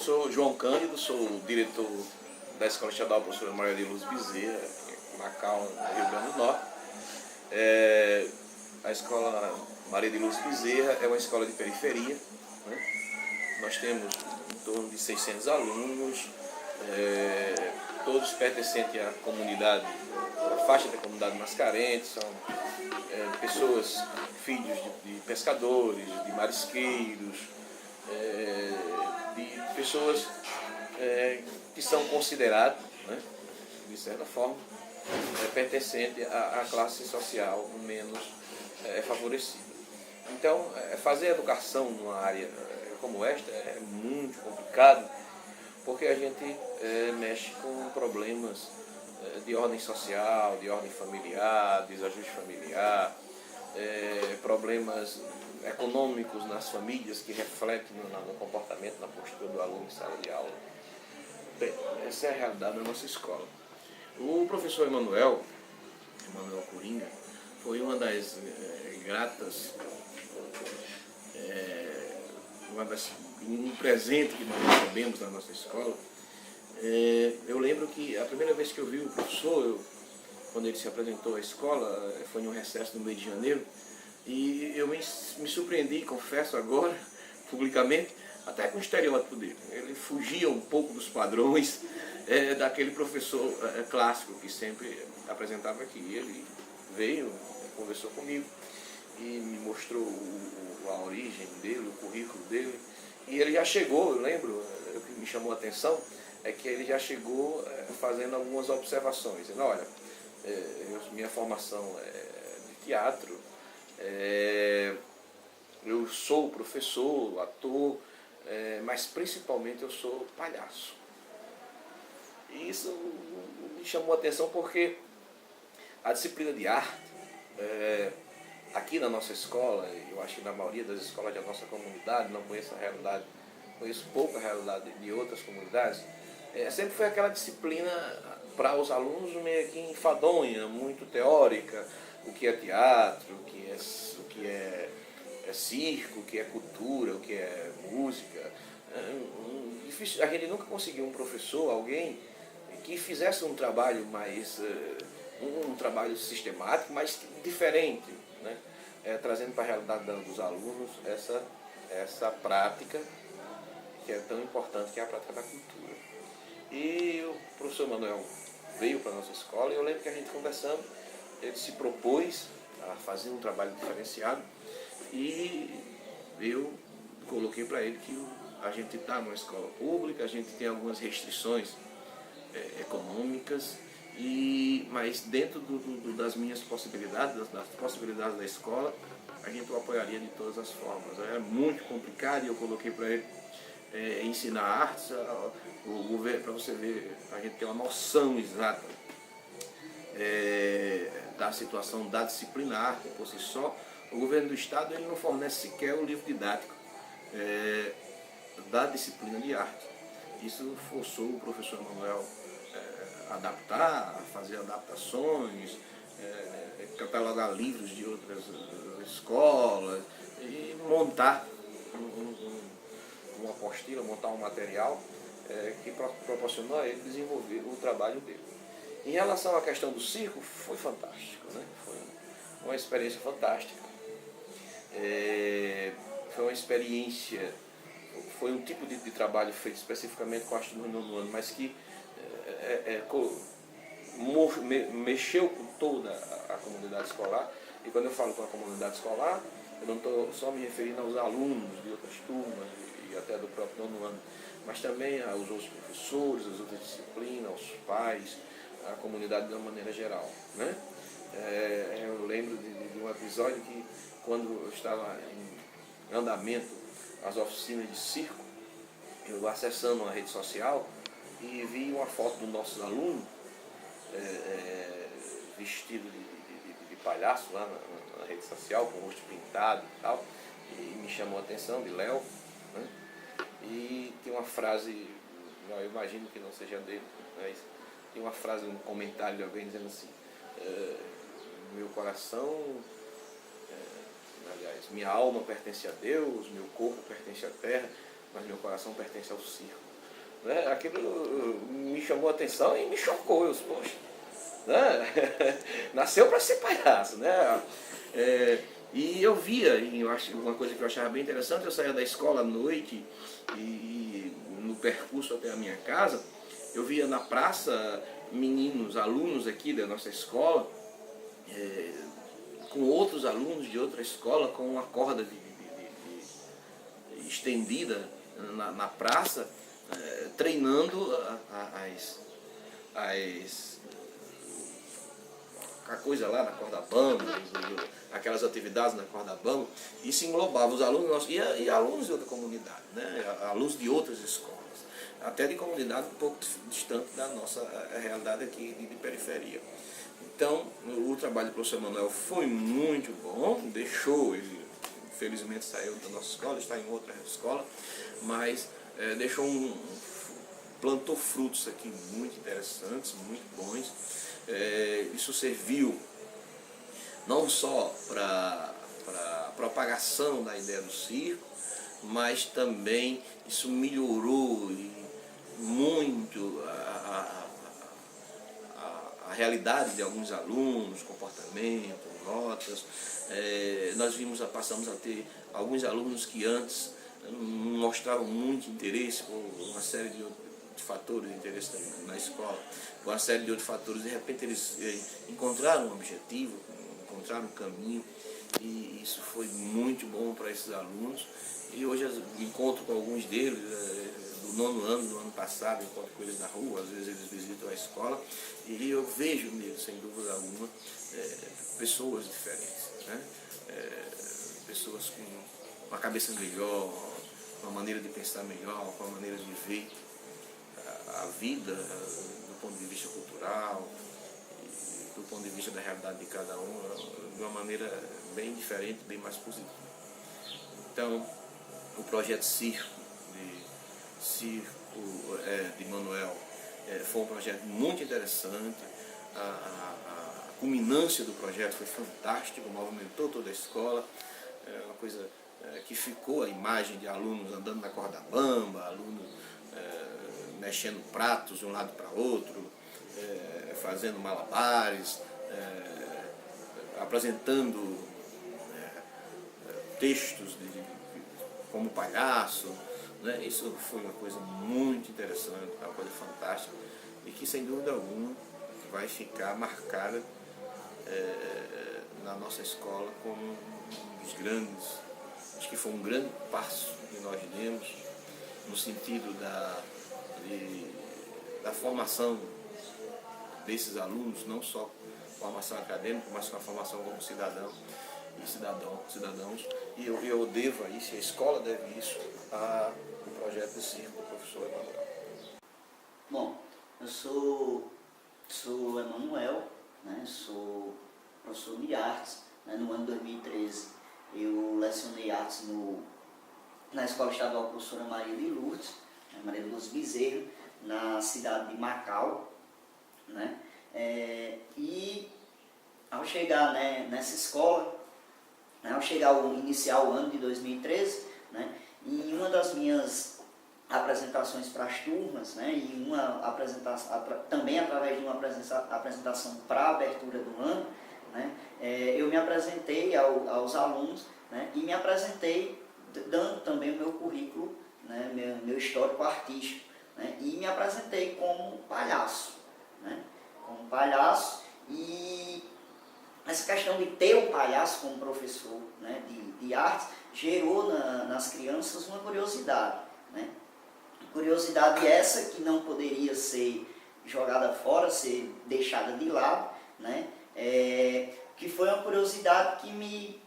Sou João Cândido, sou o diretor da Escola Estadual Professora Maria de Luz Bezerra, em Macau, no Rio Grande do Norte. A Escola Maria de Luz Bezerra é uma escola de periferia, né? Nós temos em torno de 600 alunos, todos pertencentes à comunidade, à faixa da comunidade mais carente, são pessoas, filhos de pescadores, de marisqueiros, de pessoas que são consideradas, né, de certa forma, pertencentes à classe social menos favorecida. Então, fazer educação numa área como esta é muito complicado, porque a gente mexe com problemas de ordem social, de ordem familiar, desajuste familiar, problemas econômicos nas famílias que refletem no comportamento, na postura do aluno em sala de aula. Bem, essa é a realidade da nossa escola. O professor Emanuel Coringa, foi uma das gratas, um presente que nós recebemos na nossa escola. Eu lembro que a primeira vez que eu vi o professor, quando ele se apresentou à escola, foi em um recesso no mês de janeiro, e eu me surpreendi, confesso agora, publicamente, até com o estereótipo dele. Ele fugia um pouco dos padrões daquele professor clássico que sempre apresentava aqui. Ele veio, conversou comigo e me mostrou a origem dele, o currículo dele. E ele já chegou, eu lembro, o que me chamou a atenção é que ele já chegou fazendo algumas observações. Dizendo, olha, minha formação é de teatro, eu sou professor, ator, mas principalmente eu sou palhaço. E isso me chamou a atenção porque a disciplina de arte, aqui na nossa escola, eu acho que na maioria das escolas da nossa comunidade, não conheço a realidade, conheço pouco a realidade de outras comunidades, sempre foi aquela disciplina para os alunos meio que enfadonha, muito teórica, o que é teatro, o que é circo, o que é cultura, o que é música. A gente nunca conseguiu um professor, alguém que fizesse um trabalho mais, um trabalho sistemático, mas diferente, né? Trazendo para a realidade dos alunos essa prática que é tão importante, que é a prática da cultura. E o professor Manuel veio para a nossa escola e eu lembro que a gente conversando, ele se propôs a fazer um trabalho diferenciado e eu coloquei para ele que a gente está numa escola pública, a gente tem algumas restrições econômicas, mas dentro das minhas possibilidades, das possibilidades da escola, a gente o apoiaria de todas as formas. É muito complicado e eu coloquei para ele ensinar artes, o governo, para você ver, a gente tem uma noção exata da situação da disciplina arte por si só. O governo do estado ele não fornece sequer o livro didático da disciplina de arte. Isso forçou o professor Manuel a adaptar, a fazer adaptações, catalogar livros de outras escolas e montar uma apostila, montar um material que proporcionou a ele desenvolver o trabalho dele. Em relação à questão do circo, foi fantástico, né? Foi uma experiência fantástica. Foi uma experiência, foi um tipo de trabalho feito especificamente com a turma do nono ano, mas que mexeu com toda a comunidade escolar. E quando eu falo com a comunidade escolar, eu não estou só me referindo aos alunos de outras turmas e até do próprio nono ano, mas também aos outros professores, às outras disciplinas, aos pais, à comunidade de uma maneira geral, né? Eu lembro de um episódio que, quando eu estava em andamento as oficinas de circo, eu acessando uma rede social e vi uma foto do nosso aluno vestido de palhaço lá na rede social, com o rosto pintado e tal, e me chamou a atenção, de Léo, né? E tem uma frase, eu imagino que não seja dele, mas tem uma frase, um comentário de alguém dizendo assim, meu coração, aliás, minha alma pertence a Deus, meu corpo pertence à terra, mas meu coração pertence ao circo. né? Aquilo me chamou a atenção e me chocou. Eu disse, poxa, né? Nasceu para ser palhaço, né? E eu via, e eu acho uma coisa que eu achava bem interessante, eu saía da escola à noite e no percurso até a minha casa, eu via na praça meninos, alunos aqui da nossa escola, com outros alunos de outra escola, com uma corda estendida na praça, treinando a coisa lá na corda bamba, aquelas atividades na corda bamba, e se englobava os alunos nossos, e alunos de outra comunidade, né? Alunos de outras escolas, até de comunidade um pouco distante da nossa realidade aqui de periferia. Então, o trabalho do professor Manuel foi muito bom, ele infelizmente saiu da nossa escola, está em outra escola, mas plantou frutos aqui muito interessantes, muito bons. Isso serviu não só para a propagação da ideia do circo, mas também isso melhorou muito a realidade de alguns alunos, comportamento, notas. Nós passamos a ter alguns alunos que antes mostravam muito interesse por uma série de fatores de interesse na escola, por uma série de outros fatores. De repente eles encontraram um objetivo, encontraram um caminho, e isso foi muito bom para esses alunos. E hoje eu encontro com alguns deles, do nono ano, do ano passado, encontro com eles na rua, às vezes eles visitam a escola, e eu vejo neles, sem dúvida alguma, pessoas diferentes, né? Pessoas com uma cabeça melhor, uma maneira de pensar melhor, uma maneira de ver a vida do ponto de vista cultural, do ponto de vista da realidade de cada um, de uma maneira bem diferente, bem mais positiva. Então, o projeto Circo de Manuel foi um projeto muito interessante. A culminância do projeto foi fantástica, movimentou toda a escola, uma coisa que ficou a imagem de alunos andando na corda bamba, alunos mexendo pratos de um lado para outro, fazendo malabares, apresentando textos como palhaço, né? Isso foi uma coisa muito interessante, uma coisa fantástica, e que sem dúvida alguma vai ficar marcada na nossa escola como um dos grandes, acho que foi um grande passo que nós demos no sentido da formação desses alunos, não só formação acadêmica, mas com a formação como cidadão e cidadãos. E eu devo a isso, a escola deve isso ao projeto de circo do professor Emanuel. Bom, eu sou Emanuel, né? Sou professor de artes, né? No ano de 2013 eu lecionei artes na Escola Estadual Professora Maria de Lourdes, né? Maria de Lourdes Bezerra, na cidade de Macau, né? E ao chegar, né, nessa escola, né, ao chegar iniciar o ano de 2013, né, em uma das minhas apresentações para as turmas, né, e uma apresentação, também através de uma apresentação para a abertura do ano, né, eu me apresentei aos alunos, né, e me apresentei dando também o meu currículo, né, meu histórico artístico, né, e me apresentei como palhaço, né, como palhaço. E essa questão de ter um palhaço como professor, né, de artes gerou nas crianças uma curiosidade, né? Curiosidade essa que não poderia ser jogada fora, ser deixada de lado, né? Que foi uma curiosidade que me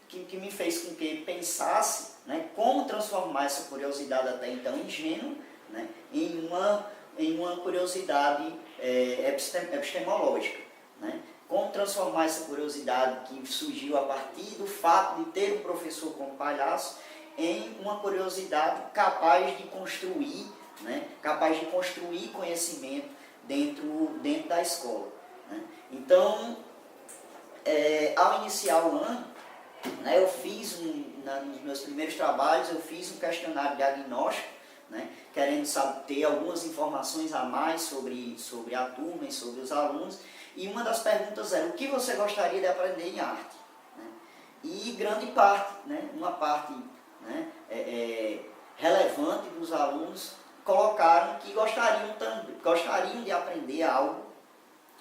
fez com que pensasse, né, como transformar essa curiosidade até então ingênua, né, em uma curiosidade epistemológica, né? Como transformar essa curiosidade que surgiu a partir do fato de ter um professor como palhaço em uma curiosidade capaz de construir, né, capaz de construir conhecimento dentro da escola, né? Então, ao iniciar o ano, né, eu fiz nos meus primeiros trabalhos, eu fiz um questionário diagnóstico, né, querendo ter algumas informações a mais sobre a turma e sobre os alunos. E uma das perguntas era: o que você gostaria de aprender em arte? Né? E grande parte, né, uma parte, né, relevante dos alunos colocaram que gostariam de aprender algo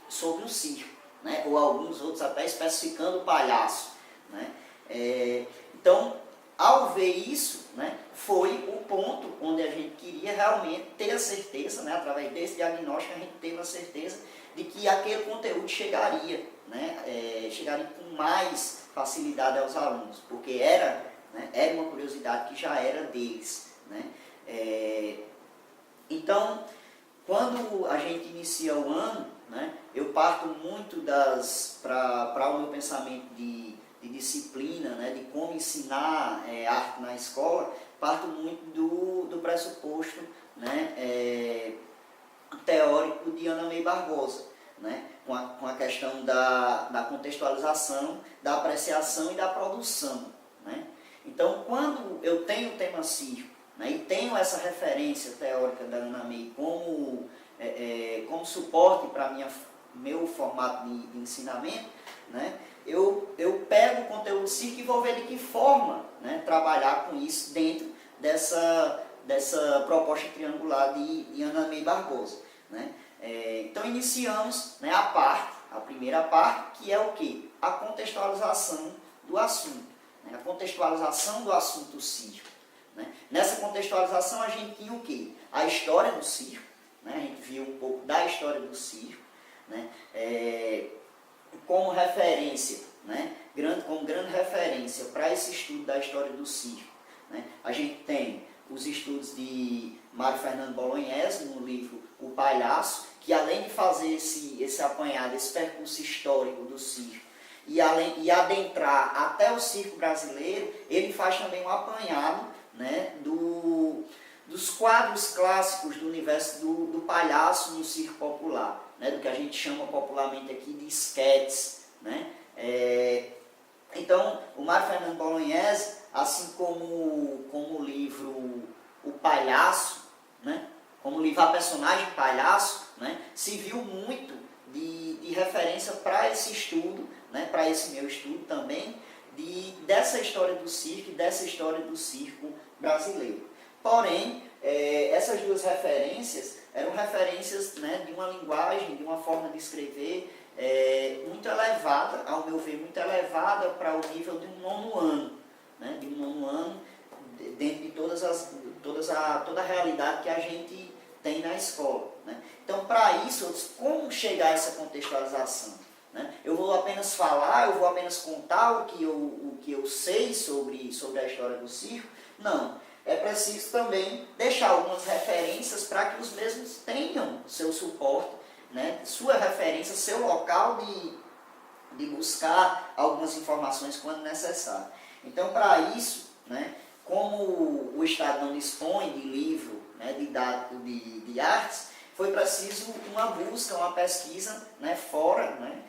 sobre o circo, né, ou alguns outros até especificando o palhaço. Né? Então, ao ver isso, né, foi o ponto onde a gente queria realmente ter a certeza, né, através desse diagnóstico, a gente teve a certeza de que aquele conteúdo chegaria, né, chegaria com mais facilidade aos alunos, porque era uma curiosidade que já era deles. Né? Então, quando a gente inicia o ano, né, eu parto muito para o meu pensamento de disciplina, né, de como ensinar arte na escola, parto muito do pressuposto, né, teórico de Ana May Barbosa, né, com a questão da contextualização, da apreciação e da produção. Né? Então, quando eu tenho o tema circo, né, e tenho essa referência teórica da Ana May como suporte para meu formato de ensinamento, né, eu pego o conteúdo circo e vou ver de que forma, né, trabalhar com isso dentro dessa proposta triangular de Ana May Barbosa. Né? Então iniciamos, né, a primeira parte, que é o quê? A contextualização do assunto, né? A contextualização do assunto circo. Né? Nessa contextualização a gente tinha o quê? A história do circo, né? A gente viu um pouco da história do circo, né? Como referência, né? Como grande referência para esse estudo da história do circo. Né? A gente tem os estudos de Mário Fernando Bolognese no livro O Palhaço, que além de fazer esse apanhado, esse percurso histórico do circo, e adentrar até o circo brasileiro, ele faz também um apanhado, né, dos quadros clássicos do universo do palhaço no circo popular, né, do que a gente chama popularmente aqui de esquetes. Né? Então, o Mário Fernando Bolognese, assim como o livro O Palhaço, né, como o livro A Personagem Palhaço, né, se viu muito de referência para esse estudo, né, para esse meu estudo também, dessa história do circo e dessa história do circo brasileiro. Porém, essas duas referências eram referências, né, de uma linguagem, de uma forma de escrever muito elevada, ao meu ver, muito elevada para o nível de um nono ano. Né, de um nono ano, dentro de toda a realidade que a gente tem na escola. Né? Então, para isso, eu disse, como chegar a essa contextualização? Né? Eu vou apenas falar, eu vou apenas contar o que eu sei sobre a história do circo? Não. É preciso também deixar algumas referências para que os mesmos tenham seu suporte, né? Sua referência, seu local de buscar algumas informações quando necessário. Então, para isso, né, como o Estado não dispõe de livro, né, didático de artes, foi preciso uma busca, uma pesquisa, né, fora, né,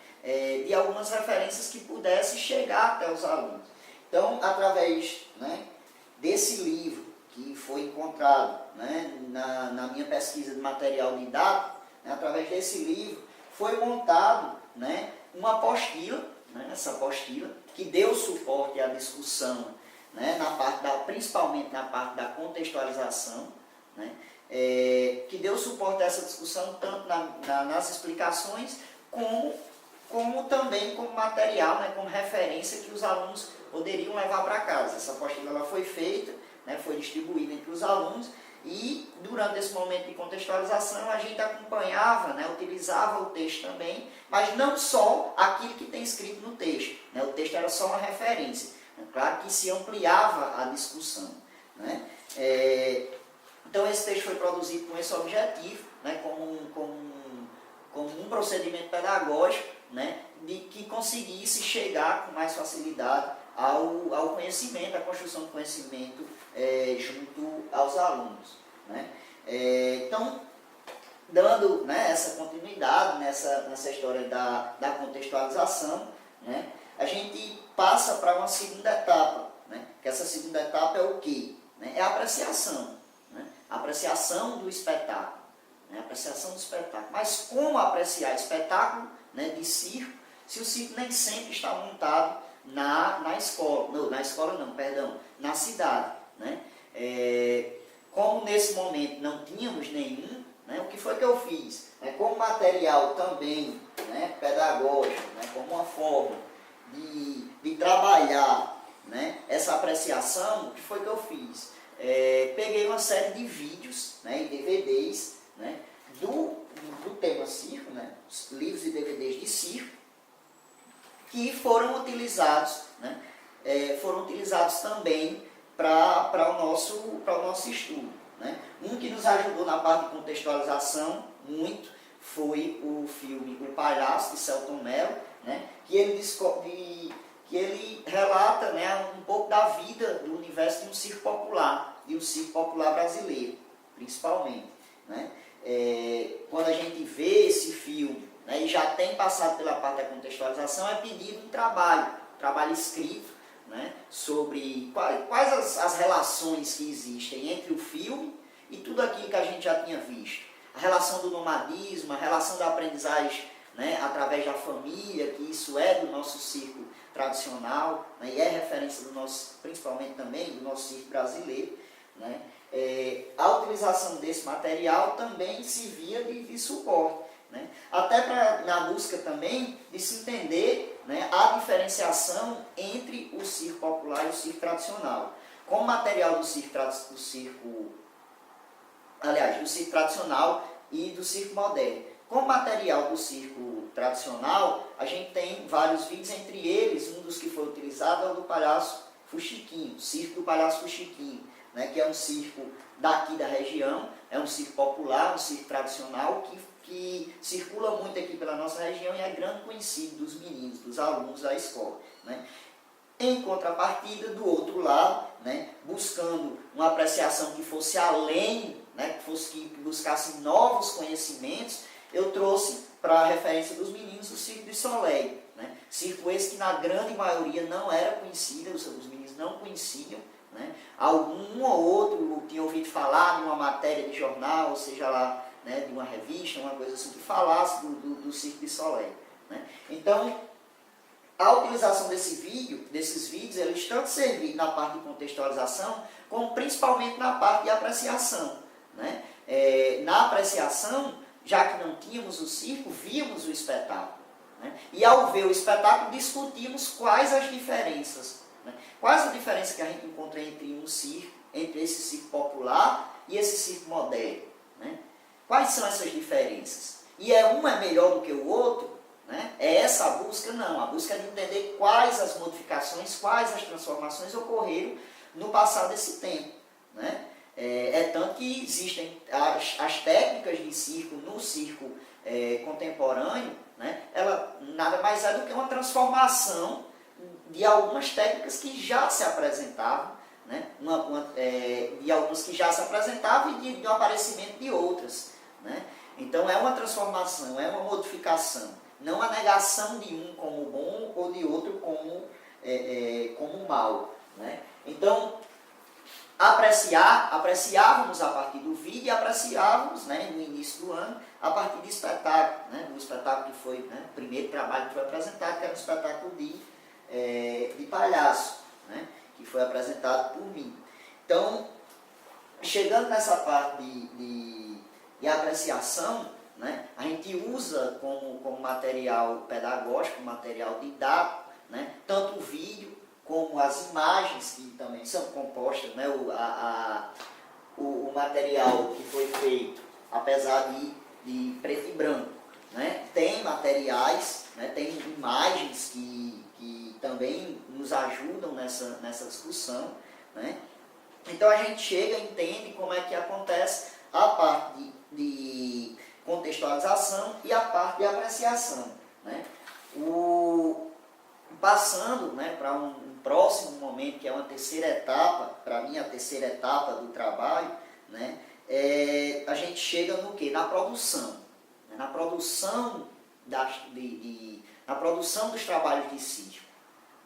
de algumas referências que pudessem chegar até os alunos. Então, através, né, desse livro que foi encontrado, né, na minha pesquisa de material didático, né, através desse livro foi montado, né, uma apostila, né, essa apostila que deu suporte à discussão, né, principalmente na parte da contextualização, né, que deu suporte a essa discussão tanto nas explicações como também como material, né, como referência que os alunos poderiam levar para casa. Essa apostila ela foi feita, né, foi distribuída entre os alunos e durante esse momento de contextualização a gente acompanhava, né, utilizava o texto também, mas não só aquilo que tem escrito no texto. Né, o texto era só uma referência. É claro que se ampliava a discussão. Né? Então esse texto foi produzido com esse objetivo, né, como um procedimento pedagógico, né, de que conseguisse chegar com mais facilidade ao conhecimento, à construção do conhecimento junto aos alunos. Né? Então, dando, né, essa continuidade nessa história da contextualização, né, a gente passa para uma segunda etapa. Né? Que essa segunda etapa é o quê? Né? É a apreciação. Né? a apreciação do espetáculo. Né? Apreciação do espetáculo. Mas como apreciar espetáculo, né, de circo, se o circo nem sempre está montado na escola? Não, na escola não, perdão, na cidade. Né? Como nesse momento não tínhamos nenhum, né, o que foi que eu fiz? Como material também, né, pedagógico, né, como uma forma de trabalhar, né, essa apreciação, o que foi que eu fiz? Peguei uma série de vídeos, né, e DVDs, né, do tema circo, né, livros e DVDs de circo, que foram utilizados, né, também para o nosso estudo. Né. Um que nos ajudou na parte de contextualização muito foi o filme O Palhaço, de Selton Mello, né, que ele relata, né, um pouco da vida do universo de um circo popular, brasileiro, principalmente. Né. Quando a gente vê esse filme, né, e já tem passado pela parte da contextualização, é pedido um trabalho escrito, né, sobre quais as relações que existem entre o filme e tudo aquilo que a gente já tinha visto. A relação do nomadismo, a relação da aprendizagem, né, através da família, que isso é do nosso circo tradicional, né, e é referência do nosso, principalmente também do nosso circo brasileiro. Né. A utilização desse material também servia de suporte. Né. Até na busca também de se entender, né, a diferenciação entre o circo popular e o circo tradicional. Com o material do circo tradicional e do circo moderno. Com o material do circo tradicional, a gente tem vários vídeos, entre eles, um dos que foi utilizado é o do Palhaço Fuxiquinho, o circo do Palhaço Fuxiquinho, né, que é um circo daqui da região, é um circo popular, um circo tradicional, que circula muito aqui pela nossa região e é grande conhecido dos meninos, dos alunos da escola. Né. Em contrapartida, do outro lado, né, buscando uma apreciação que fosse além, né, que buscasse novos conhecimentos, eu trouxe para a referência dos meninos o Circo de Soleil. Né, circo esse que na grande maioria não era conhecido, os meninos não conheciam. Né, algum ou outro tinha ouvido falar de uma matéria de jornal, ou seja lá, né, de uma revista, uma coisa assim, que falasse do Circo de Soleil. Né. Então, a utilização desses vídeos, eles tanto serviram na parte de contextualização, como principalmente na parte de apreciação. Né. Na apreciação, já que não tínhamos o circo, víamos o espetáculo. Né. E ao ver o espetáculo, discutimos quais as diferenças. Né. Quais a diferença que a gente encontra entre esse circo popular e esse circo moderno. Né. Quais são essas diferenças? E um é melhor do que o outro? Né? É essa a busca? Não. A busca é de entender quais as modificações, quais as transformações ocorreram no passado desse tempo. Né? Tanto que existem as técnicas de circo no circo contemporâneo, né? Ela nada mais é do que uma transformação de algumas técnicas que já se apresentavam, né? De algumas que já se apresentavam e de um aparecimento de outras. Né? Então é uma transformação, é uma modificação, não a negação de um como bom ou de outro como mal. Né? Então, apreciávamos a partir do vídeo e apreciávamos, né, no início do ano a partir do espetáculo, né, do espetáculo que foi, né, o primeiro trabalho que foi apresentado, que era um espetáculo de palhaço, né, que foi apresentado por mim. Então, chegando nessa parte de apreciação, né, a gente usa como material pedagógico, material didático, né, tanto o vídeo como as imagens que também são compostas, né, o material que foi feito, apesar de preto e branco, né, tem materiais, né, tem imagens que também nos ajudam nessa discussão. Né. Então a gente chega e entende como é que acontece a parte de contextualização e a parte de apreciação. Né. Passando, né, para um próximo momento, que é uma terceira etapa, para mim a terceira etapa do trabalho, né, a gente chega no quê? Na produção. Né, na produção na produção dos trabalhos de circo.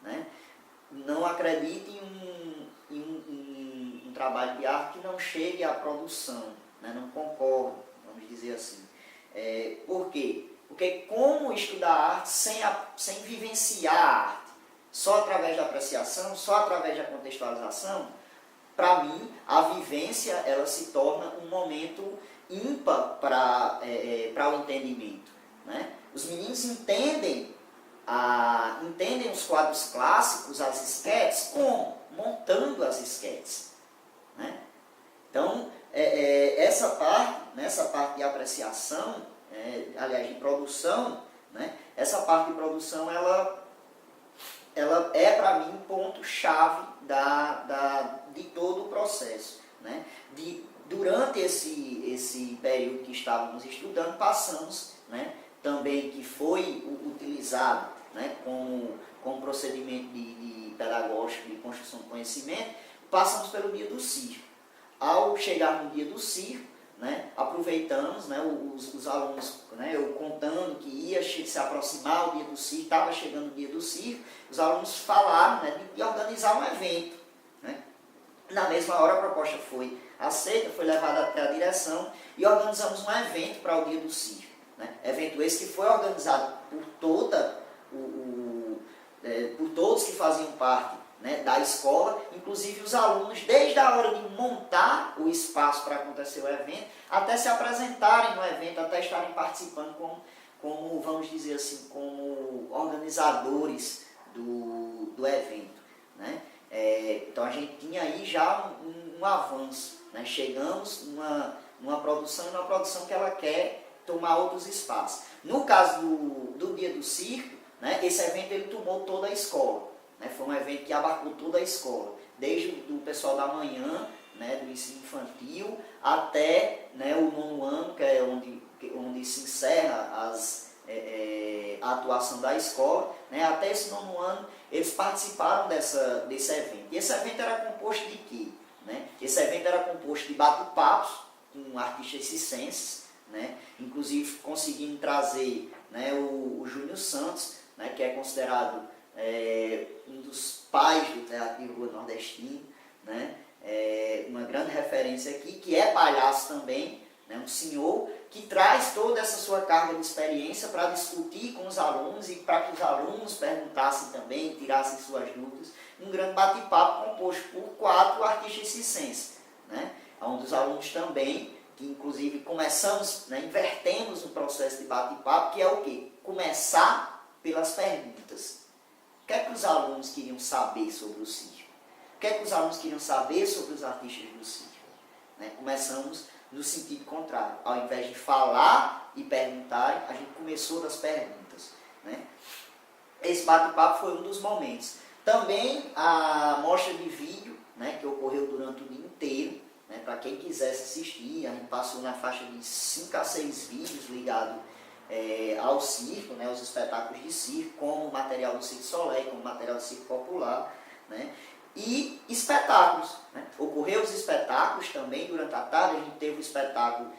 Né. Não acredite em um trabalho de arte que não chegue à produção, né? Não concordo, vamos dizer assim. Por quê? Porque como estudar arte sem vivenciar a arte, só através da apreciação, só através da contextualização, para mim, a vivência ela se torna um momento ímpar para o entendimento, né? Os meninos entendem os quadros clássicos, as esquetes, como? Montando as esquetes, né? Então, essa parte de apreciação, aliás, de produção, né? Essa parte de produção, ela é para mim um ponto-chave de todo o processo, né? Durante esse período que estávamos estudando, passamos, né, também que foi utilizado, né, como procedimento de pedagógico de construção de conhecimento, passamos pelo dia do circo. Ao chegar no dia do circo, né, aproveitamos, né, os alunos, né, eu contando que ia se aproximar o dia do circo, estava chegando o dia do circo, os alunos falaram, né, de organizar um evento, né. Na mesma hora a proposta foi aceita, foi levada até a direção e organizamos um evento para o dia do circo, né. Evento esse que foi organizado por todos que faziam parte, né, da escola, inclusive os alunos, desde a hora de montar o espaço para acontecer o evento, até se apresentarem no evento, até estarem participando como vamos dizer assim, como organizadores do evento, né? Então a gente tinha aí já um avanço, né? Chegamos numa produção, e uma produção que ela quer tomar outros espaços. No caso do dia do circo, né, esse evento ele tomou toda a escola. Foi um evento que abarcou toda a escola, desde o pessoal da manhã, né, do ensino infantil, até, né, o 9º ano, que é onde se encerra a atuação da escola, né, até esse 9º ano, eles participaram desse evento. E esse evento era composto de quê? Né? Esse evento era composto de bate-papos com artistas circenses, né, inclusive conseguindo trazer, né, o Júnior Santos, né, que é considerado um dos pais do teatro de rua nordestino, né? Uma grande referência aqui, que é palhaço também, né? Um senhor que traz toda essa sua carga de experiência para discutir com os alunos e para que os alunos perguntassem também, tirassem suas dúvidas. Um grande bate-papo composto por 4 artistas circenses, né? Onde os alunos também, que inclusive começamos, né, invertemos o processo de bate-papo, que é o quê? Começar pelas perguntas. O que é que os alunos queriam saber sobre o circo? O que é que os alunos queriam saber sobre os artistas do circo? Né? Começamos no sentido contrário. Ao invés de falar e perguntar, a gente começou das perguntas. Né? Esse bate-papo foi um dos momentos. Também a mostra de vídeo, né, que ocorreu durante o dia inteiro, né, para quem quisesse assistir, a gente passou na faixa de 5 a 6 vídeos ligados ao circo, né, os espetáculos de circo, como o material do Cirque Soleil, como o material do Circo Popular, né, e espetáculos. Né. Ocorreu os espetáculos também durante a tarde. A gente teve o espetáculo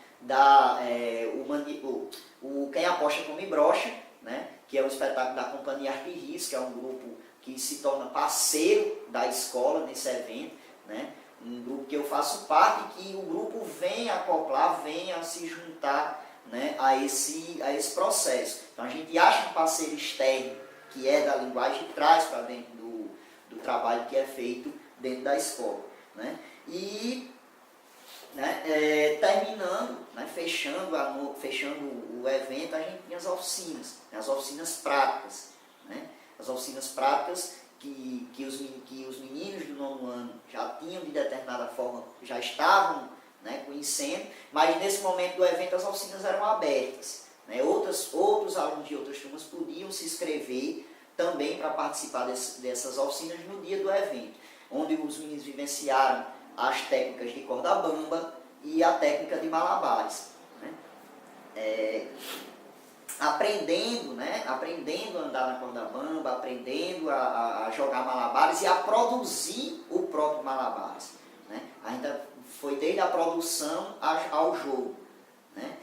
Quem Aposta Come Brocha, né, que é o espetáculo da Companhia Arquiris, que é um grupo que se torna parceiro da escola nesse evento, né, um grupo que eu faço parte, que o grupo vem acoplar, vem a se juntar, né, a esse processo. Então a gente acha um parceiro externo que é da linguagem e traz para dentro do trabalho que é feito dentro da escola. Né? E, né, terminando, né, fechando o evento, a gente tinha as oficinas práticas. Né? As oficinas práticas que os meninos do 9º ano já tinham de determinada forma, já estavam, né, conhecendo, mas nesse momento do evento as oficinas eram abertas. Né? Outros alunos de outras turmas podiam se inscrever também para participar dessas oficinas no dia do evento, onde os meninos vivenciaram as técnicas de corda bamba e a técnica de malabares. Né? Aprendendo a andar na corda bamba, aprendendo a jogar malabares e a produzir o próprio malabares. Né? Ainda foi desde a produção ao jogo. Né?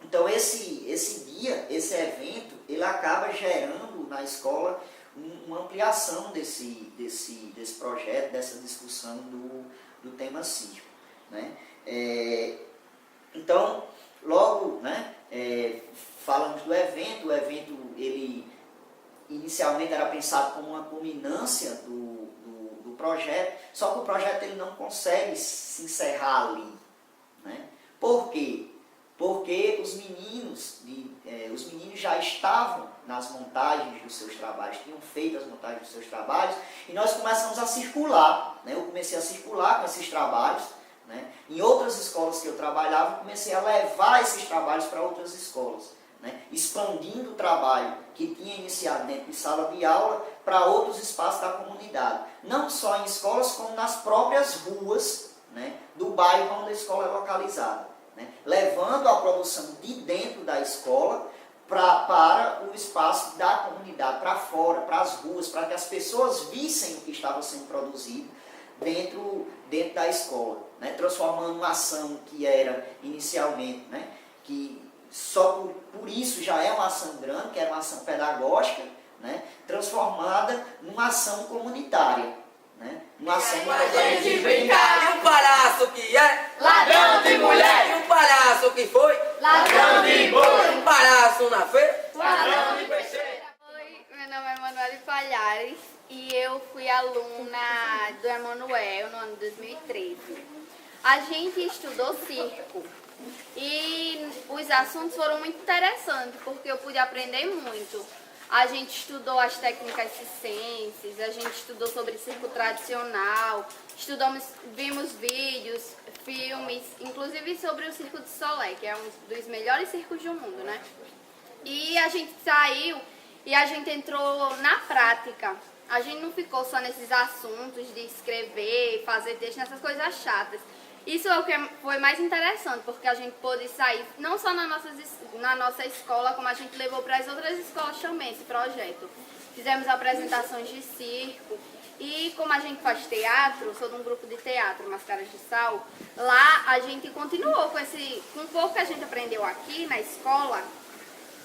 Então esse evento, ele acaba gerando na escola uma ampliação desse projeto, dessa discussão do tema circo, né? Então, logo, né, falamos do evento. O evento, ele inicialmente era pensado como uma culminância do projeto, só que o projeto ele não consegue se encerrar ali, né? Por quê? Porque os meninos já estavam nas montagens dos seus trabalhos, tinham feito as montagens dos seus trabalhos, e nós começamos a circular, né? Eu comecei a circular com esses trabalhos, né? Em outras escolas que eu trabalhava, comecei a levar esses trabalhos para outras escolas, né? Expandindo o trabalho que tinha iniciado dentro de sala de aula para outros espaços da comunidade, não só em escolas, como nas próprias ruas, né, do bairro onde a escola é localizada, né? Levando a produção de dentro da escola para o espaço da comunidade, para fora, para as ruas, para que as pessoas vissem o que estava sendo produzido dentro da escola, né? Transformando uma ação que era inicialmente, né, que só por isso já é uma ação grande, que era uma ação pedagógica, né, transformada numa ação comunitária, né? Uma ação a gente brincar, e o palhaço que é ladrão de mulher, e o palhaço que foi ladrão de boi, um palhaço na feira, ladrão de peixe. Oi, meu nome é Emanuele Palhares e eu fui aluna do Emanuel no ano de 2013. A gente estudou circo e os assuntos foram muito interessantes porque eu pude aprender muito. A gente estudou as técnicas circenses, a gente estudou sobre circo tradicional, vimos vídeos, filmes, inclusive sobre o Circo de Solé, que é um dos melhores circos do mundo, né? E a gente saiu e a gente entrou na prática. A gente não ficou só nesses assuntos de escrever, fazer texto, nessas coisas chatas. Isso é o que foi mais interessante, porque a gente pôde sair, não só na nossa escola, como a gente levou para as outras escolas também esse projeto. Fizemos apresentações de circo e como a gente faz teatro, sou de um grupo de teatro, Máscaras de Sal, lá a gente continuou com o pouco que a gente aprendeu aqui na escola,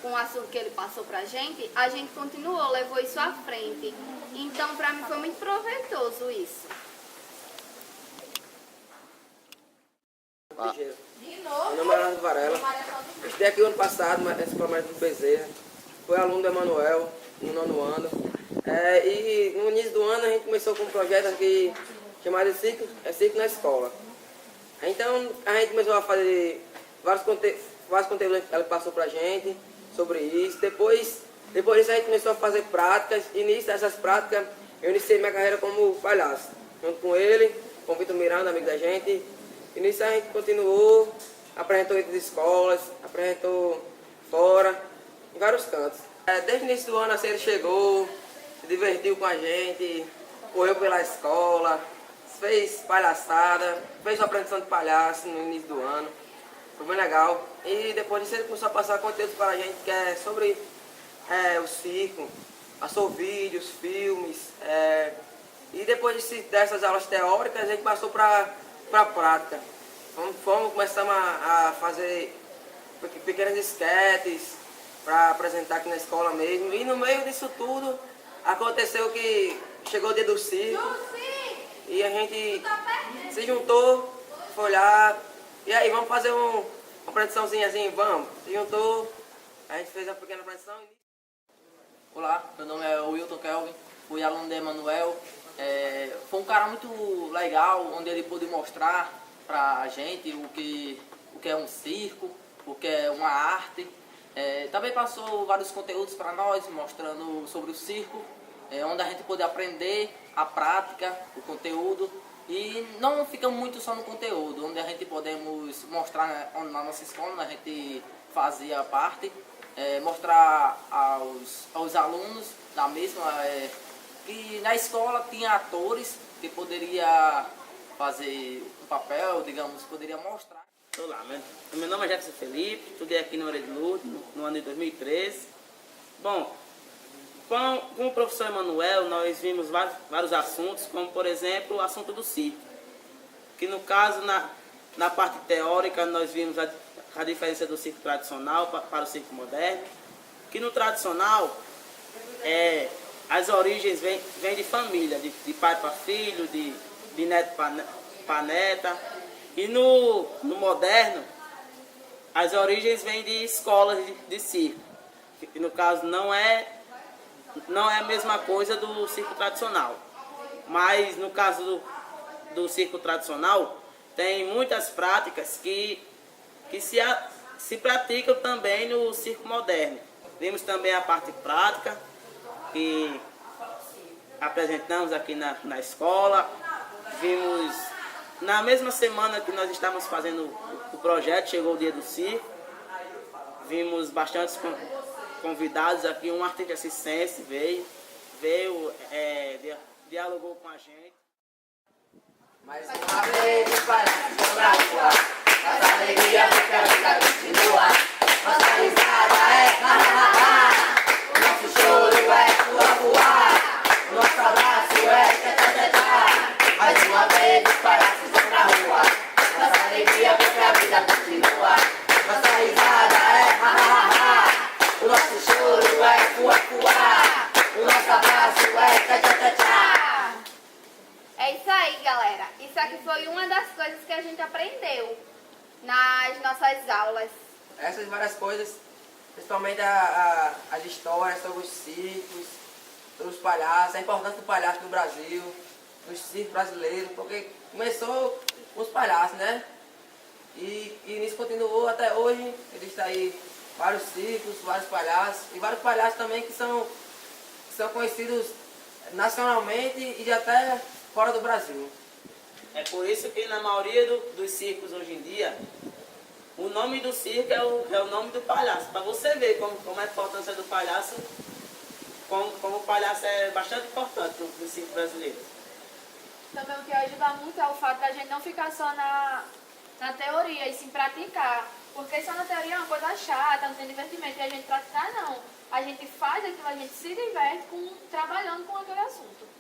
com o assunto que ele passou pra gente, a gente continuou, levou isso à frente. Então, para mim foi muito proveitoso isso. Meu nome é Leonardo Varela. Eu estudei aqui o ano passado, na Escola Maria do Bezerra. Fui aluno do Emanuel, no 9º ano. E no início do ano a gente começou com um projeto aqui chamado Circo na Escola. Então a gente começou a fazer vários conteúdos que ela passou pra gente sobre isso. Depois disso a gente começou a fazer práticas. E nisso dessas práticas eu iniciei minha carreira como palhaço. Junto com ele, com o Vitor Miranda, amigo da gente. E nisso a gente continuou, apresentou entre escolas, apresentou fora, em vários cantos. Desde o início do ano assim, ele chegou, se divertiu com a gente, correu pela escola, fez palhaçada, fez uma apresentação de palhaço no início do ano. Foi bem legal. E depois disso ele começou a passar conteúdo para a gente que é sobre o circo, passou vídeos, filmes. E depois dessas aulas teóricas a gente passou para a prática. Começamos a fazer pequenas esquetes para apresentar aqui na escola mesmo. E no meio disso tudo aconteceu que chegou o dia do circo e a gente se juntou, foi lá, e aí vamos fazer uma apresentaçãozinha assim, vamos. Se juntou, a gente fez uma pequena apresentação. Olá, meu nome é Wilton Kelvin, fui aluno de Emanuel. Foi um cara muito legal, onde ele pôde mostrar pra gente o que é um circo, o que é uma arte. Também passou vários conteúdos para nós, mostrando sobre o circo, onde a gente pôde aprender a prática, o conteúdo. E não ficamos muito só no conteúdo, onde a gente podemos mostrar na nossa escola, onde a gente fazia parte, mostrar aos alunos da mesma, que na escola tinha atores que poderia fazer um papel, digamos, poderia mostrar. Olá, meu nome é Jefferson Felipe, estudei aqui no Moreira de Lourdes no ano de 2013. Bom, com o professor Emanuel nós vimos vários assuntos, como por exemplo o assunto do circo, que no caso na parte teórica nós vimos a diferença do circo tradicional para o circo moderno, que no tradicional as origens vêm de família, de pai para filho, de neto para neta. E no moderno, as origens vêm de escolas de circo. Que no caso não é a mesma coisa do circo tradicional. Mas no caso do circo tradicional, tem muitas práticas que se praticam também no circo moderno. Vimos também a parte prática, que apresentamos aqui na escola. Vimos, na mesma semana que nós estávamos fazendo o projeto, chegou o dia do circo. Vimos bastantes convidados aqui, um artista circense veio dialogou com a gente. Mais uma vez os palhaços estão na rua, nossa alegria porque a vida continua, nossa risada é ha-ha-ha, o nosso choro é voar, o nosso abraço é tã-tã-tã-tã. Mais uma vez os palhaços estão na rua, nossa alegria porque a vida continua, nossa risada é ha-ha-ha, o nosso choro é voar, o nosso abraço é tã-tã-tã-tã. É isso aí, galera. Isso aqui foi uma das coisas que a gente aprendeu nas nossas aulas. Essas várias coisas, principalmente as histórias sobre os circos, sobre os palhaços, a importância do palhaço no Brasil, no circo brasileiro, porque começou com os palhaços, né? E isso continuou até hoje. Existe aí vários circos, vários palhaços, e vários palhaços também que são conhecidos nacionalmente e até fora do Brasil. É por isso que na maioria dos circos hoje em dia, o nome do circo é o nome do palhaço. Para você ver como é a importância do palhaço, como o palhaço é bastante importante no circo brasileiro. Também o que ajuda muito é o fato da gente não ficar só na teoria e sim praticar. Porque só na teoria é uma coisa chata, não tem divertimento. E a gente praticar não. A gente faz aquilo, a gente se diverte trabalhando com aquele assunto.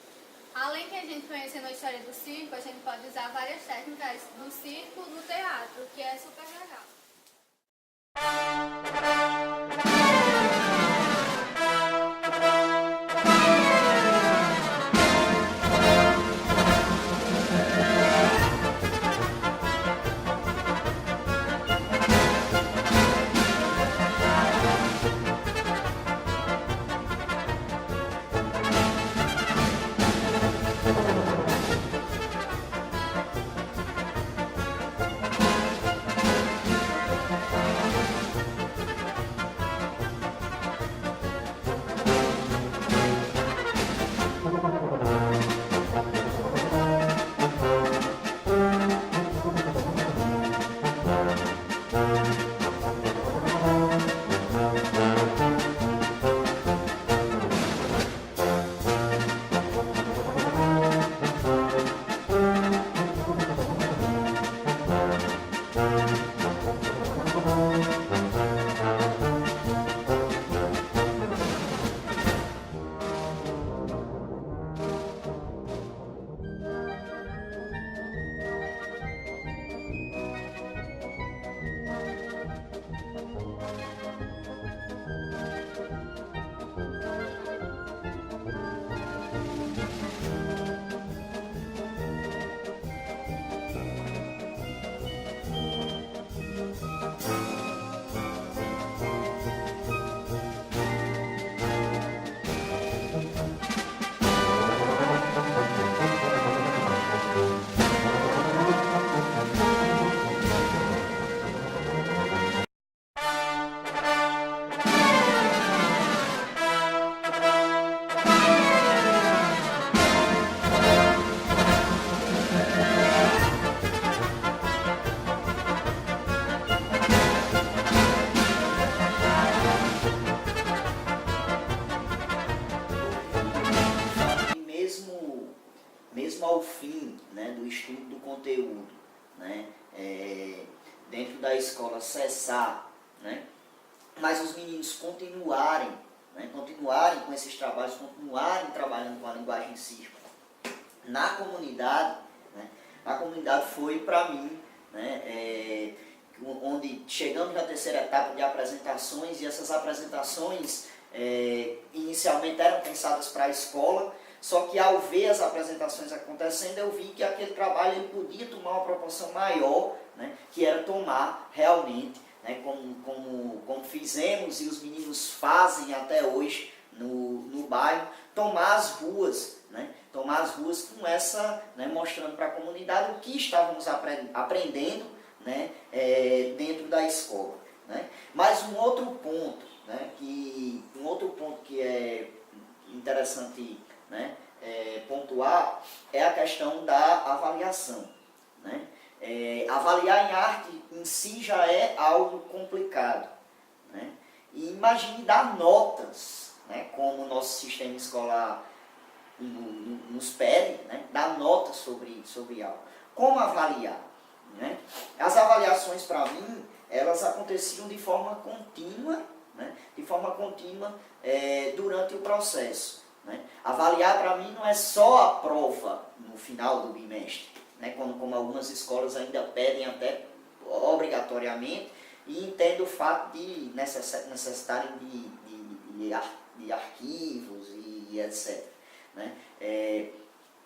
Além que a gente conhecendo a história do circo, a gente pode usar várias técnicas do circo no teatro, que é super legal. Mesmo ao fim, né, do estudo do conteúdo, né, dentro da escola cessar, né, mas os meninos continuarem com esses trabalhos, continuarem trabalhando com a linguagem circo na comunidade, né, a comunidade foi para mim, né, onde chegamos na terceira etapa de apresentações, e essas apresentações inicialmente eram pensadas para a escola, só que ao ver as apresentações acontecendo, eu vi que aquele trabalho ele podia tomar uma proporção maior, né, que era tomar realmente, né, como fizemos e os meninos fazem até hoje no bairro, tomar as ruas, né, tomar as ruas com essa, né, mostrando para a comunidade o que estávamos aprendendo, né, dentro da escola. Né. Mas um outro ponto, né, que é interessante, né, pontuar é a questão da avaliação. Né. Avaliar em arte em si já é algo complicado. Né. E imagine dar notas, né, como o nosso sistema escolar nos pede, né, dar notas sobre algo. Como avaliar? Né? As avaliações, para mim, elas aconteciam de forma contínua, né, durante o processo. Né? Avaliar, para mim, não é só a prova no final do bimestre, né, como algumas escolas ainda pedem até obrigatoriamente, e entendo o fato de necessitarem de arquivos e etc. Né?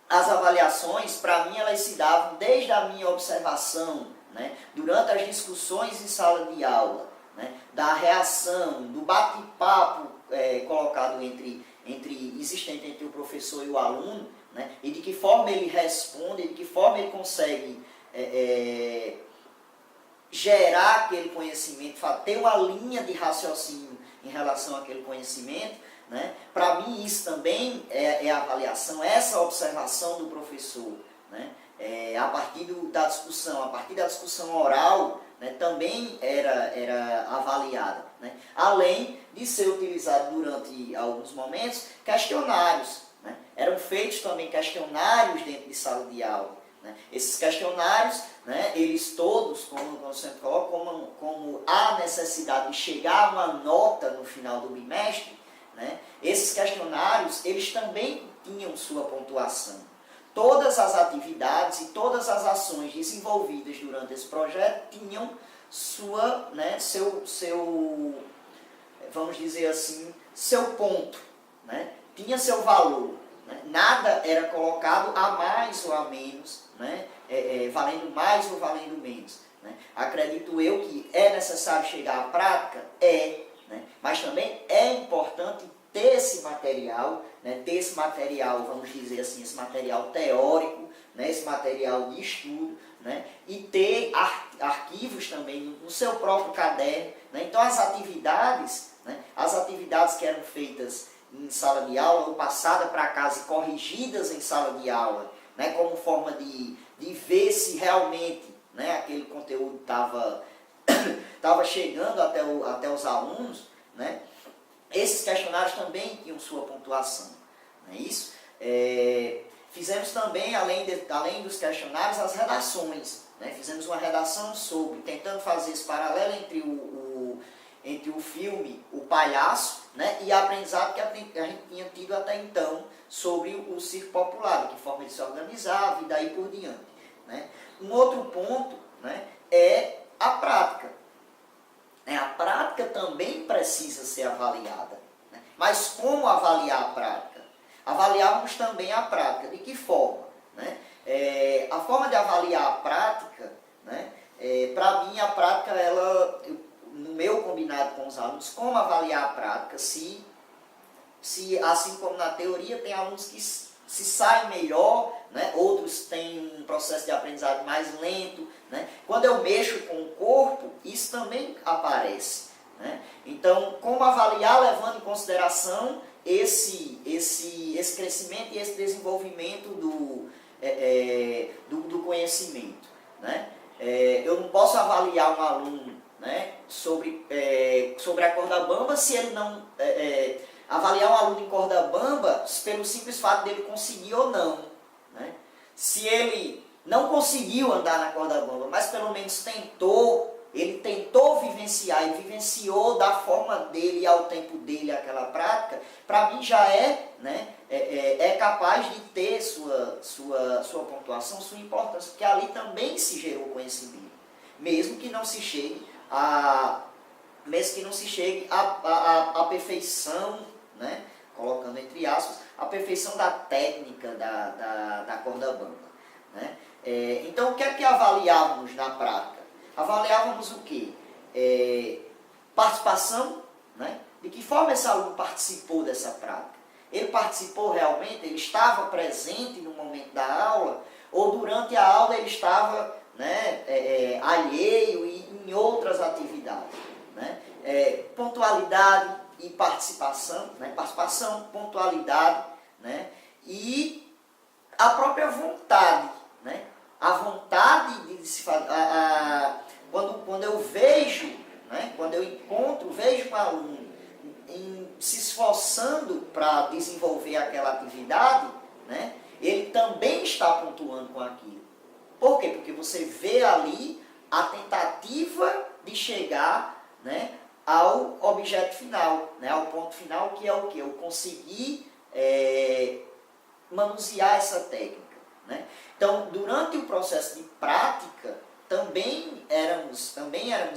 As avaliações, para mim, elas se davam desde a minha observação, né, durante as discussões em sala de aula, né, da reação, do bate-papo colocado existente entre o professor e o aluno, né, e de que forma ele responde, de que forma ele consegue gerar aquele conhecimento, ter uma linha de raciocínio em relação àquele conhecimento. Né? Para mim isso também é avaliação, essa observação do professor, né? A partir da discussão oral, né, também era avaliada. Né? Além de ser utilizado durante alguns momentos questionários. Né? Eram feitos também questionários dentro de sala de aula. Né? Esses questionários, né, eles todos, como eu sempre coloco, como há necessidade de chegar a uma nota no final do bimestre, né? Esses questionários, eles também tinham sua pontuação. Todas as atividades e todas as ações desenvolvidas durante esse projeto tinham vamos dizer assim, seu ponto, né? Tinha seu valor. Né? Nada era colocado a mais ou a menos, né? Valendo mais ou valendo menos. Né? Acredito eu que é necessário chegar à prática? Né? Mas também é importante ter esse material, né? Ter esse material, vamos dizer assim, esse material teórico, né? Esse material de estudo, né? E ter arquivos também no seu próprio caderno. Né? Então as atividades, né? As atividades que eram feitas em sala de aula ou passadas para casa e corrigidas em sala de aula, né? Como forma de ver se realmente, né, aquele conteúdo estava chegando até os alunos, né? Esses questionários também tinham sua pontuação. Não é isso? Fizemos também, além dos questionários, as redações. Né? Fizemos uma redação tentando fazer esse paralelo entre o filme O Palhaço, né, e a aprendizado que a gente tinha tido até então sobre o circo popular, de que forma ele se organizava e daí por diante. Né? Um outro ponto, né, é a prática. A prática também precisa ser avaliada. Né? Mas como avaliar a prática? Avaliarmos também a prática. De que forma? Né? A forma de avaliar a prática, né, para mim a prática, no meu combinado com os alunos, como avaliar a prática, se assim como na teoria tem alunos que se saem melhor, né? Outros têm um processo de aprendizagem mais lento. Né? Quando eu mexo com o corpo, isso também aparece. Né? Então, como avaliar levando em consideração esse crescimento e esse desenvolvimento do conhecimento. Né? Eu não posso avaliar um aluno, né, sobre a corda bamba se ele não... avaliar um aluno em corda bamba pelo simples fato dele conseguir ou não. Né? Se ele não conseguiu andar na corda bamba, mas pelo menos ele tentou vivenciar e vivenciou da forma dele e ao tempo dele aquela prática, para mim já é capaz de ter sua pontuação, sua importância, porque ali também se gerou conhecimento, mesmo que não se chegue mesmo que não se chegue à perfeição, né? Colocando entre aspas, a perfeição da técnica da corda bamba. Né? Então, o que é que avaliávamos na prática? Avaliávamos o quê? Participação, né? De que forma esse aluno participou dessa prática? Ele participou realmente? Ele estava presente no momento da aula? Ou durante a aula ele estava, né, alheio e em outras atividades? Né? Pontualidade e participação, né? Participação, pontualidade, né? E a própria vontade, né? A vontade de se fazer, quando eu vejo, né? Quando eu vejo um aluno se esforçando para desenvolver aquela atividade, né? Ele também está pontuando com aquilo. Por quê? Porque você vê ali a tentativa de chegar, né, ao objeto final, né, ao ponto final, que é o quê? Eu conseguir manusear essa técnica. Né? Então, durante o processo de prática, também éramos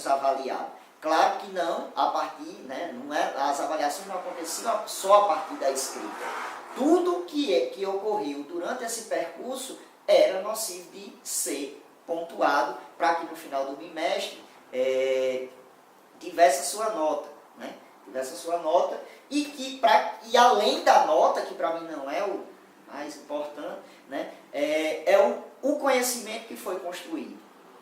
avaliados. Claro que não a partir, né, as avaliações não aconteciam só a partir da escrita. Tudo que ocorreu durante esse percurso era nossivo de ser pontuado para que no final do bimestre tivesse a sua nota. Né? Tivesse a sua nota e além da nota, que para mim não é o mais importante, né, o conhecimento que foi construído.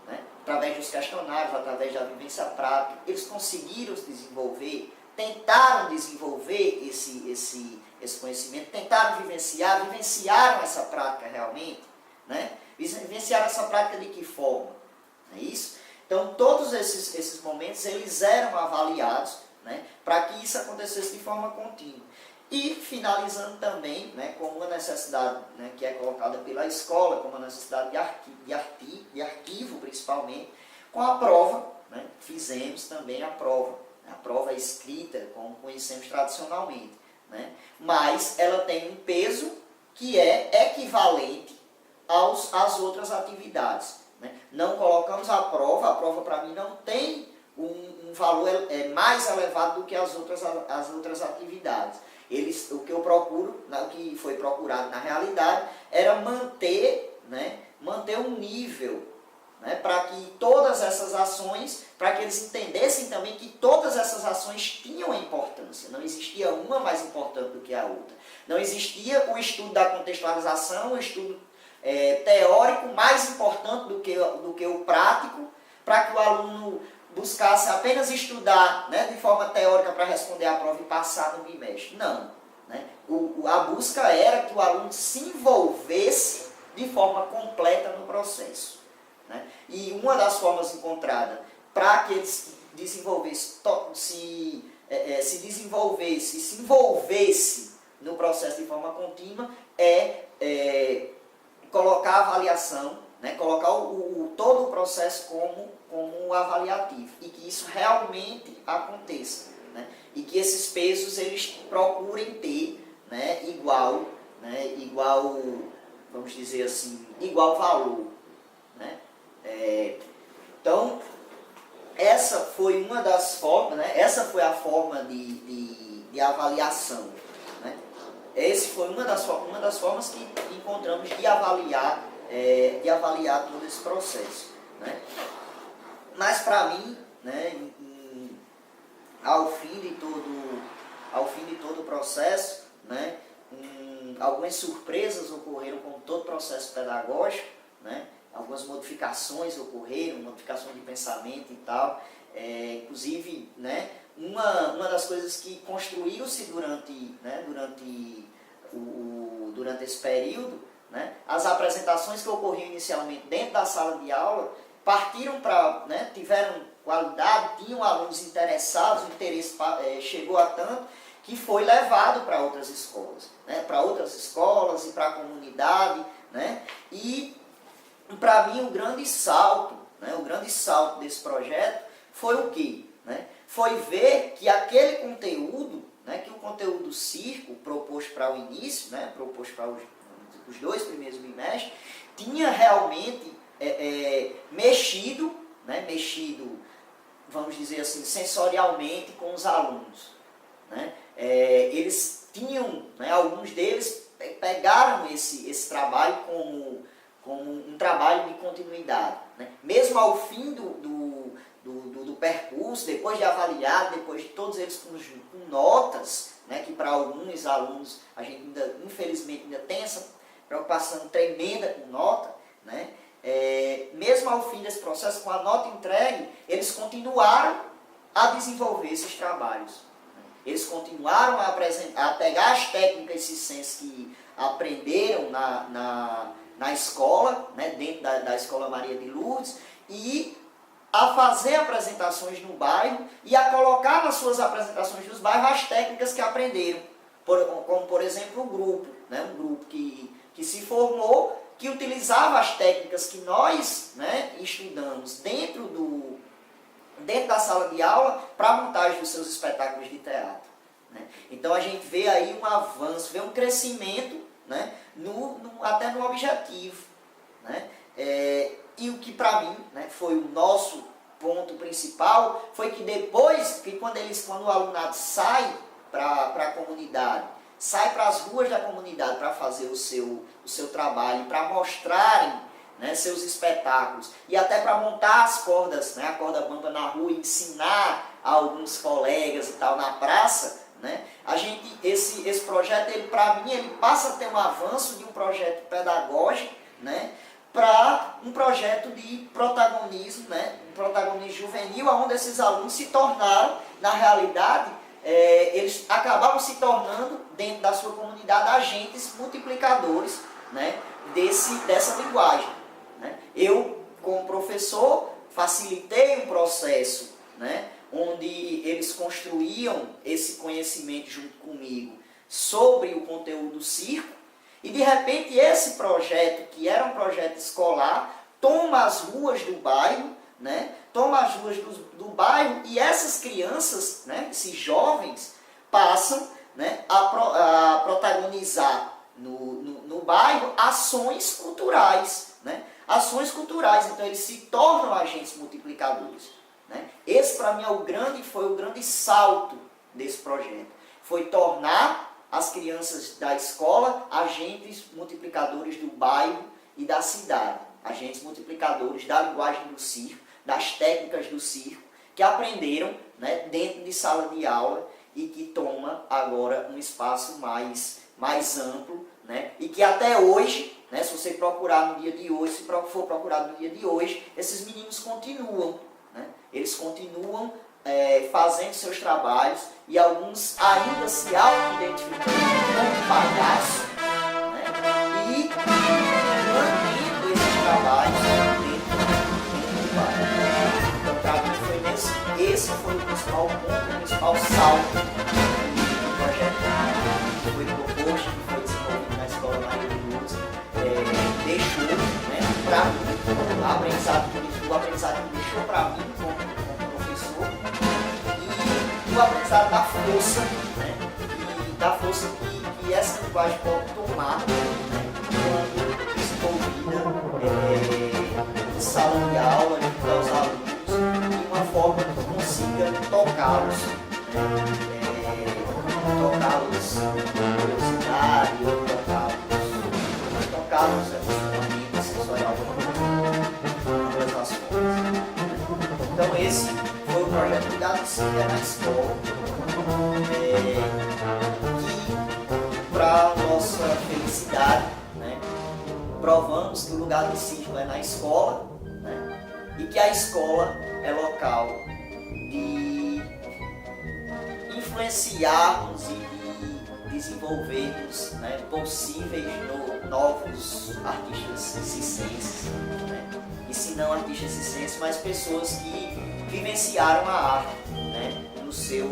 Né? Através dos questionários, através da vivência prática, eles conseguiram se desenvolver, tentaram desenvolver esse conhecimento, tentaram vivenciaram essa prática realmente, né? Vivenciaram essa prática de que forma? Não é isso? Então, todos esses momentos, eles eram avaliados, né, para que isso acontecesse de forma contínua. E finalizando também, né, com uma necessidade, né, que é colocada pela escola, como a necessidade de arquivo principalmente, com a prova, né, fizemos também a prova escrita, como conhecemos tradicionalmente. Né, mas ela tem um peso que é equivalente às outras atividades. Né. Não colocamos a prova para mim não tem um valor mais elevado do que as outras atividades. O que eu procuro, o que foi procurado na realidade, era manter um nível, né, para que todas essas ações, para que eles entendessem também que todas essas ações tinham importância. Não existia uma mais importante do que a outra. Não existia o estudo da contextualização, o estudo teórico mais importante do que o prático, para que o aluno buscasse apenas estudar, né, de forma teórica para responder à prova e passar no bimestre. Não. Né? A busca era que o aluno se envolvesse de forma completa no processo. Né? E uma das formas encontradas para que ele se envolvesse no processo de forma contínua é colocar a avaliação, né, colocar todo o processo como avaliativo e que isso realmente aconteça, né, e que esses pesos eles procurem ter, né, igual, vamos dizer assim, igual valor. Né? Então, essa foi uma das formas, né, essa foi a forma de avaliação. Né? Essa foi uma das formas que encontramos de avaliar todo esse processo. Né? Mas para mim, né, ao fim de todo o processo, né, algumas surpresas ocorreram com todo o processo pedagógico, né? Algumas modificações ocorreram, modificações de pensamento e tal. Inclusive, né, uma das coisas que construiu-se durante esse período, né, as apresentações que ocorriam inicialmente dentro da sala de aula partiram para, né, tiveram qualidade, tinham alunos interessados, o interesse chegou a tanto que foi levado para outras escolas, né, e para a comunidade, né, e para mim o grande salto desse projeto foi o quê? Né? Foi ver que aquele conteúdo, né, que o conteúdo circo proposto para o início, né, proposto para os 2 primeiros bimestres, tinha realmente mexido vamos dizer assim, sensorialmente com os alunos. Né? Eles tinham, né, alguns deles pegaram esse trabalho como um trabalho de continuidade. Né? Mesmo ao fim do percurso, depois de avaliado, depois de todos eles com notas, né, que para alguns alunos a gente ainda, infelizmente, ainda tem essa preocupação tremenda com nota, né? Mesmo ao fim desse processo, com a nota entregue, eles continuaram a desenvolver esses trabalhos. Né? Eles continuaram a pegar as técnicas circenses que aprenderam na escola, né, dentro da Escola Maria de Lourdes, e a fazer apresentações no bairro e a colocar nas suas apresentações dos bairros as técnicas que aprenderam. Como, por exemplo, o grupo, né, um grupo que se formou, que utilizava as técnicas que nós, né, estudamos dentro da sala de aula para a montagem dos seus espetáculos de teatro. Né? Então a gente vê aí um avanço, vê um crescimento, né, até no objetivo. Né? E o que para mim, né, foi o nosso ponto principal, foi que depois, quando o alunado sai para a comunidade, sai para as ruas da comunidade para fazer o seu trabalho, para mostrarem, né, seus espetáculos, e até para montar as cordas, né, a corda bamba na rua, ensinar a alguns colegas e tal na praça, né, esse projeto, para mim, ele passa a ter um avanço de um projeto pedagógico, né, para um projeto de protagonismo, né, um protagonismo juvenil, onde esses alunos se tornaram, na realidade, eles acabaram se tornando, dentro da sua comunidade, agentes multiplicadores, né, dessa linguagem. Né. Eu, como professor, facilitei um processo, né, onde eles construíam esse conhecimento junto comigo sobre o conteúdo do circo, e de repente esse projeto, que era um projeto escolar, toma as ruas do bairro, né? Toma as ruas do bairro, e essas crianças, né, esses jovens, passam, né, a protagonizar no bairro ações culturais. Né? Ações culturais, então eles se tornam agentes multiplicadores. Né? Esse para mim foi o grande salto desse projeto. Foi tornar as crianças da escola agentes multiplicadores do bairro e da cidade. Agentes multiplicadores da linguagem do circo, das técnicas do circo, que aprenderam, né, dentro de sala de aula e que toma agora um espaço mais amplo, né, e que até hoje, né, se você procurar no dia de hoje, se for procurar no dia de hoje, esses meninos continuam. Né, eles continuam fazendo seus trabalhos, e alguns ainda se auto-identificam como palhaço, né, e mantendo esses trabalhos dentro do bairro. Então, para mim, esse foi o principal ponto, o principal salto do projeto que foi proposto, que foi desenvolvido na Escola Maria de Lourdes, deixou, né, para mim, o aprendizado que deixou para mim como professor, e o aprendizado da força, né, e da força que essa linguagem pode tomar, né, quando desenvolvida em sala de aula, junto aos alunos, de uma forma que consiga tocá-los, com curiosidade, tocá-los emocionalmente, sensorialmente, ambas as formas. Então esse foi o projeto Cuidado Circo na escola, que, para nossa felicidade, né, provamos que o lugar do circo é na escola, né, e que a escola é local de influenciarmos e de desenvolvermos, né, possíveis novos artistas circenses, né, e se não artistas circenses, mas pessoas que vivenciaram a arte, né, no seu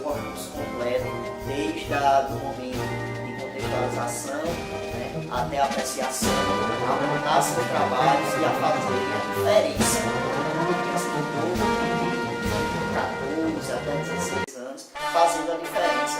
corpus completo, desde o momento de contextualização, né, até a apreciação, a montar seus trabalhos e a fazer a diferença. De 14 até 16 anos, fazendo a diferença